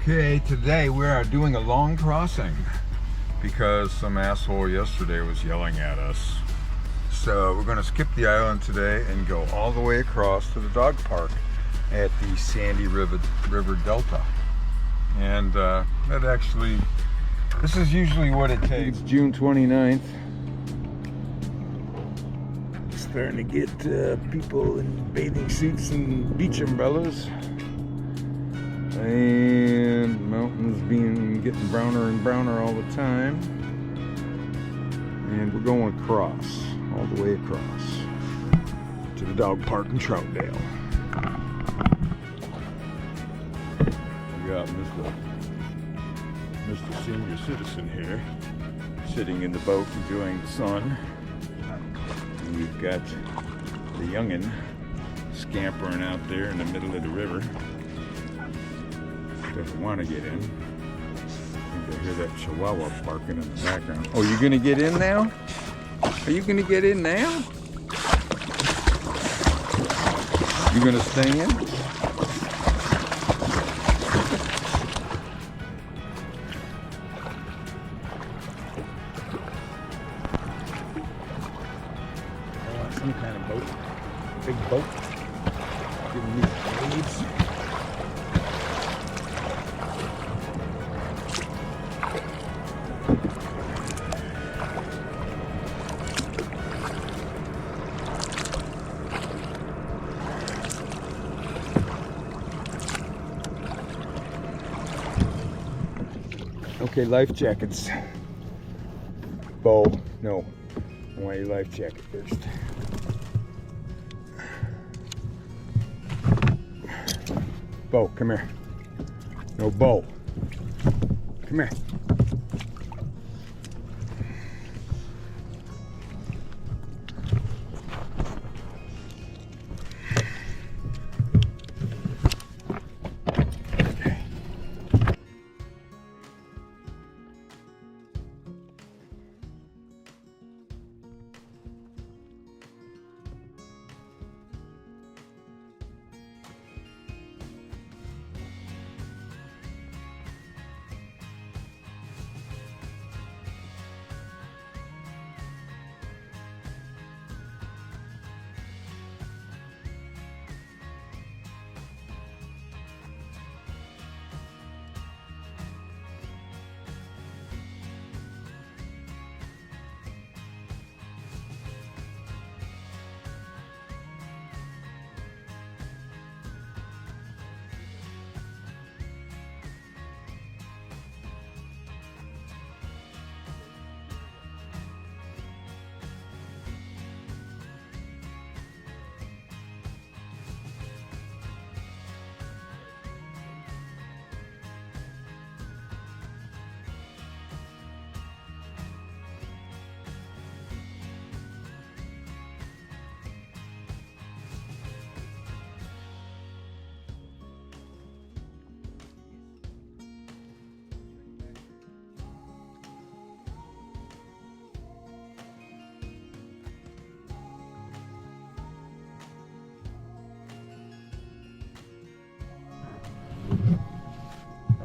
Okay, today we are doing a long crossing because some asshole yesterday was yelling at us. So we're going to skip the island today and go all the way across to the dog park at the Sandy River Delta. And this is usually what it takes. It's June 29th. Starting to get people in bathing suits and beach umbrellas. And mountains getting browner and browner all the time. And we're going across, all the way across to the dog park in Troutdale. We got Mr. Senior Citizen here, sitting in the boat enjoying the sun. And we've got the youngin' scampering out there in the middle of the river. Doesn't want to get in. I think I hear that chihuahua barking in the background. Oh, you gonna get in now? Are you gonna get in now? You gonna stay in? Some kind of boat. Big boat. Giving me waves. Okay, life jackets. Bo, no. I want your life jacket first. Bo, come here. No, Bo. Come here.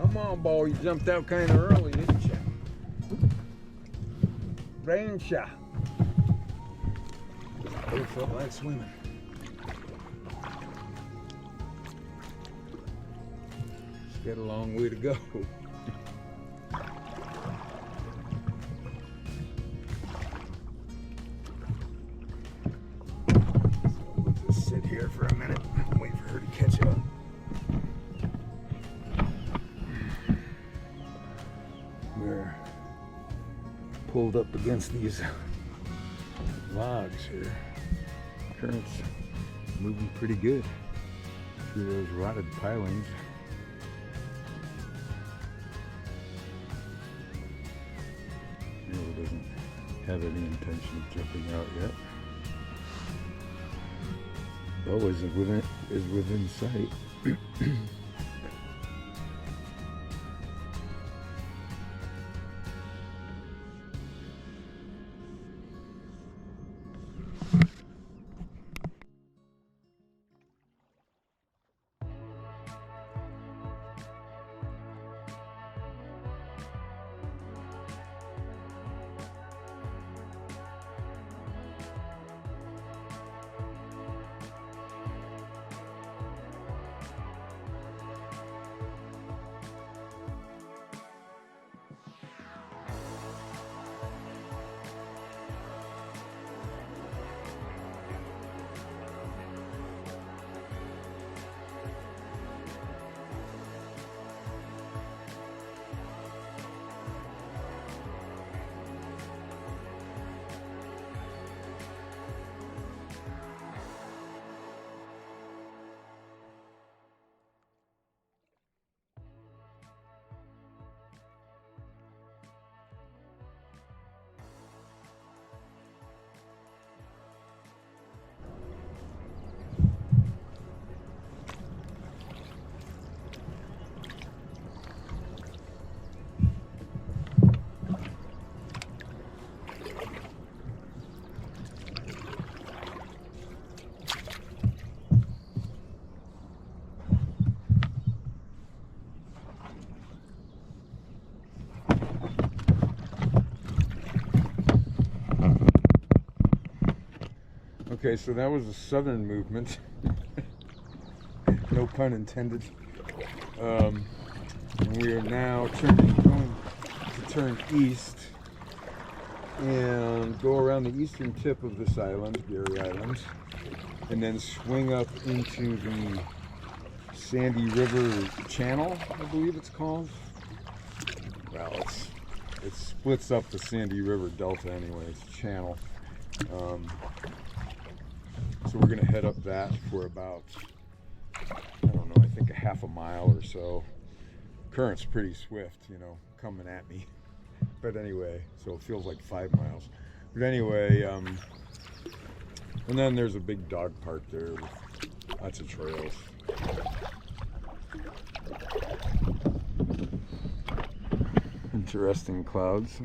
Come on, Bo, you jumped out kind of early, didn't you? Ranger. You felt like swimming. Just got a long way to go. We'll just sit here for a minute and wait for her to catch up. We're pulled up against these logs here. Current's moving pretty good through those rotted pilings. Really doesn't have any intention of jumping out yet. Bo is within sight. Okay, so that was a southern movement. No pun intended. And we are now going to turn east and go around the eastern tip of this island, Garry Island, and then swing up into the Sandy River Channel, I believe it's called. Well, it splits up the Sandy River Delta anyway. It's a channel. So we're going to head up that for about, I don't know, I think a half a mile or so. Current's pretty swift, you know, coming at me. But anyway, so it feels like 5 miles. But anyway, and then there's a big dog park there with lots of trails. Interesting clouds.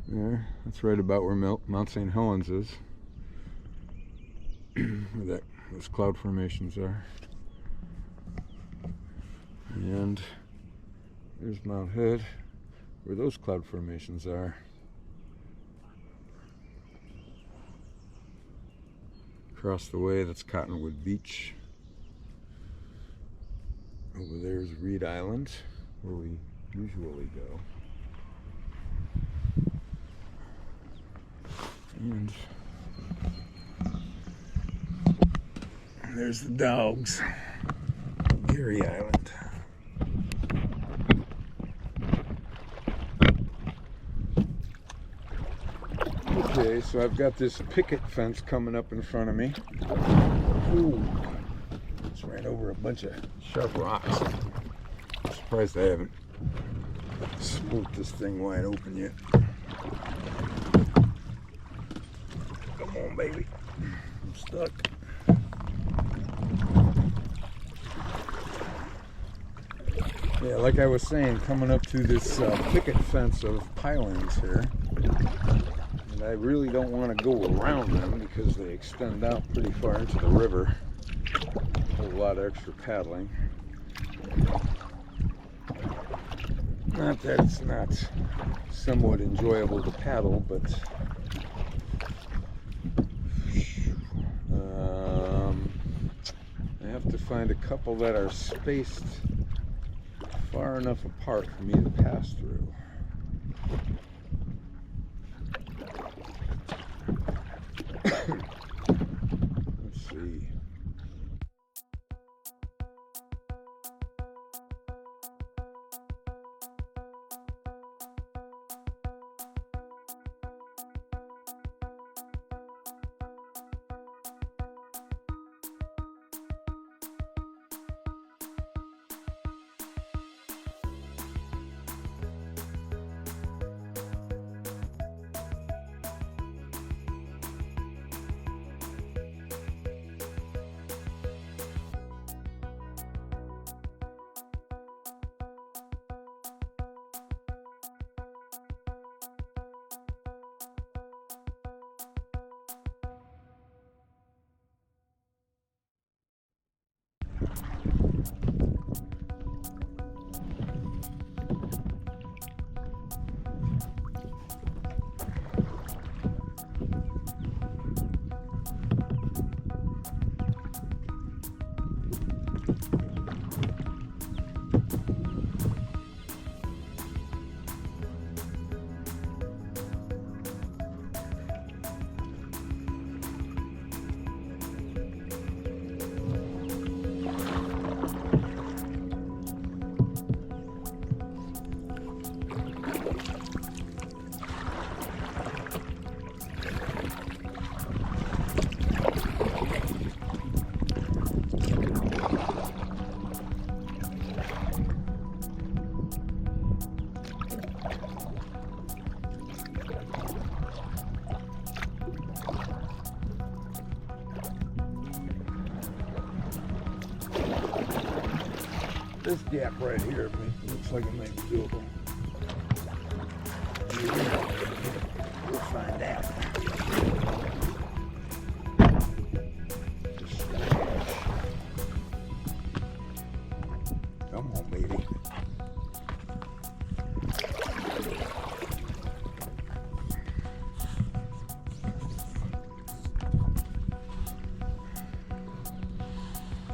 There, that's right about where Mount St. Helens is. Where those cloud formations are. And there's Mount Hood, where those cloud formations are. Across the way, that's Cottonwood Beach. Over there is Reed Island, where we usually go. And there's the dogs, Garry Island. Okay, so I've got this picket fence coming up in front of me. Ooh, it's right over a bunch of sharp rocks. I'm surprised I haven't split this thing wide open yet. Come on, baby. I'm stuck. Yeah, like I was saying, coming up to this picket fence of pilings here. And I really don't want to go around them because they extend out pretty far into the river. A whole lot of extra paddling. Not that it's not somewhat enjoyable to paddle, but I have to find a couple that are spaced far enough apart for me to pass through. Let's see. This gap right here looks like it might be doable. We'll find out. Come on, baby.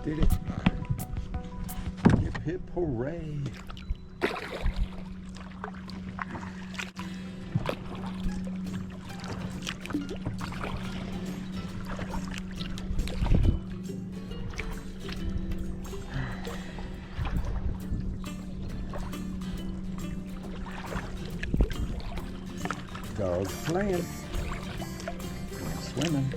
Did it. Hip hip hooray. Dogs playing. Swimming.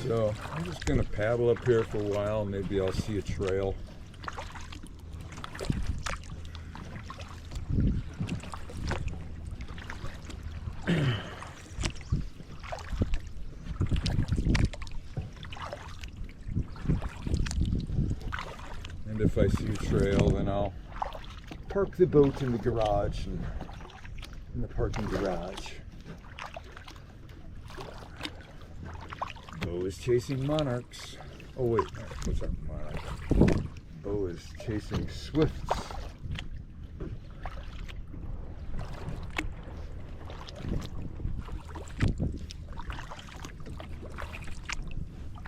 So I'm just gonna paddle up here for a while. Maybe I'll see a trail. And if I see a trail, then I'll park the boat in the garage and in the parking garage. Bo is chasing monarchs. Oh wait, what's up, monarchs? Bo is chasing swifts.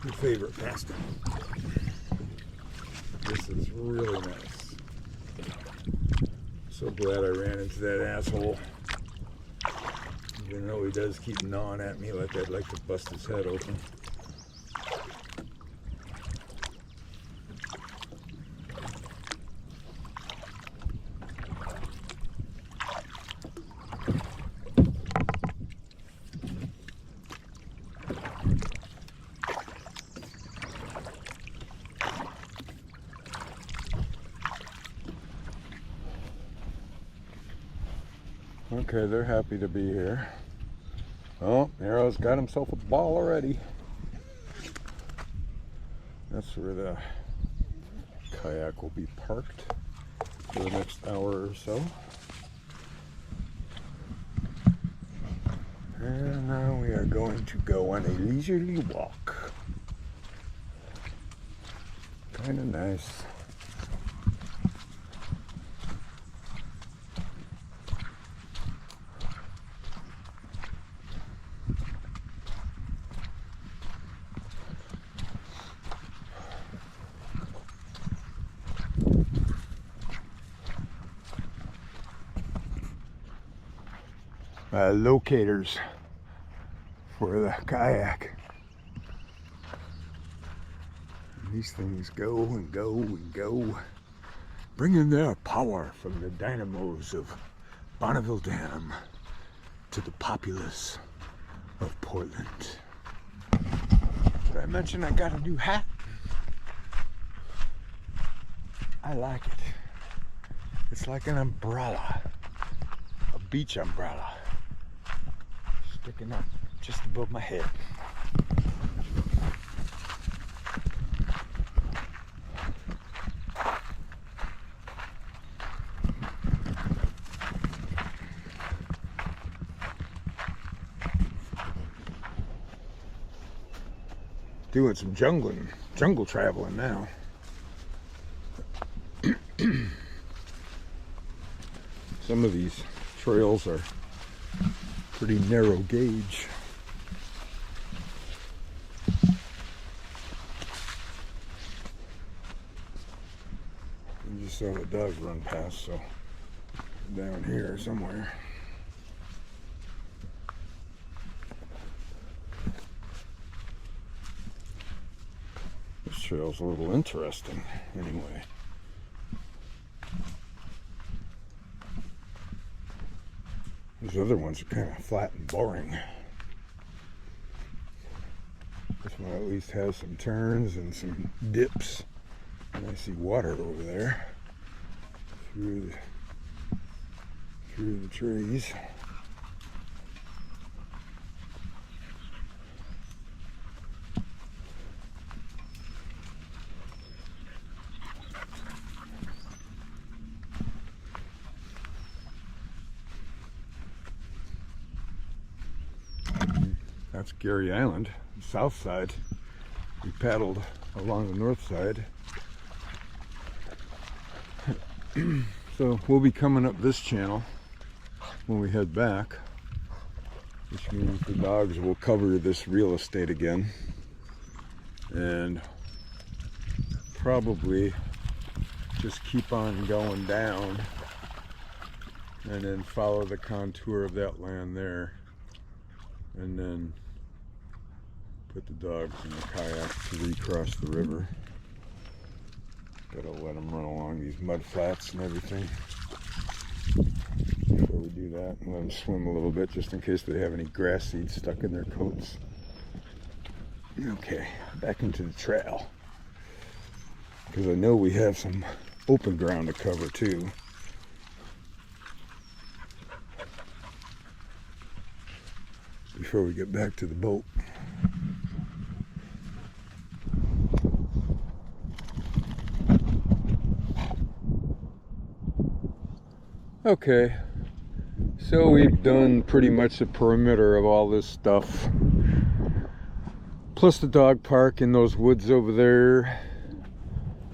Your favorite pastime. This is really nice. So glad I ran into that asshole. Even though he does keep gnawing at me like I'd like to bust his head open. Okay, they're happy to be here. Oh, Nero's got himself a ball already. That's where the kayak will be parked for the next hour or so. And now we are going to go on a leisurely walk. Kind of nice. Locators for the kayak. And these things go and go and go, bringing their power from the dynamos of Bonneville Dam to the populace of Portland. Did I mention I got a new hat? I like it. It's like an umbrella, a beach umbrella, sticking up just above my head. Doing some jungle traveling now. Some of these trails are pretty narrow gauge. You just saw the dog run past, so down here somewhere. trail's a little interesting, anyway. These other ones are kind of flat and boring. This one at least has some turns and some dips. And I see water over there through the trees. That's Gary Island, the south side. We paddled along the north side. So we'll be coming up this channel when we head back, which means the dogs will cover this real estate again and probably just keep on going down and then follow the contour of that land there, and then put the dogs in the kayak to recross the river. Gotta let them run along these mud flats and everything before we do that, and let them swim a little bit just in case they have any grass seeds stuck in their coats. Okay, back into the trail, because I know we have some open ground to cover too. Before we get back to the boat. Okay, so we've done pretty much the perimeter of all this stuff, plus the dog park in those woods over there.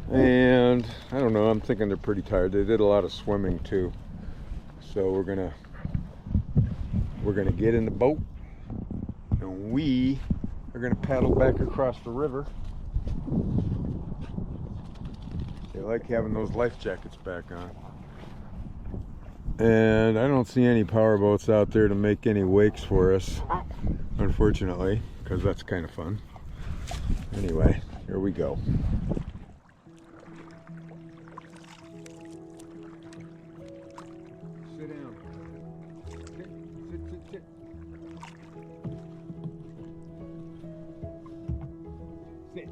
And I don't know, I'm thinking they're pretty tired. They did a lot of swimming too. So we're gonna get in the boat, and we are gonna paddle back across the river. They like having those life jackets back on. And I don't see any power boats out there to make any wakes for us, unfortunately, because that's kind of fun. Anyway, here we go. Sit down. Sit, sit, sit, sit. Sit.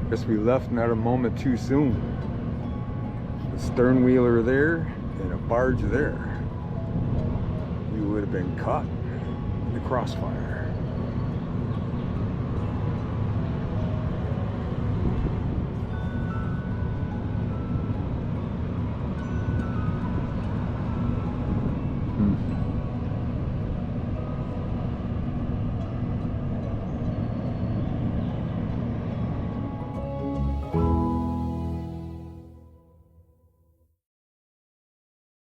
Guess we left not a moment too soon. The stern wheeler there and a barge there. We would have been caught in the crossfire.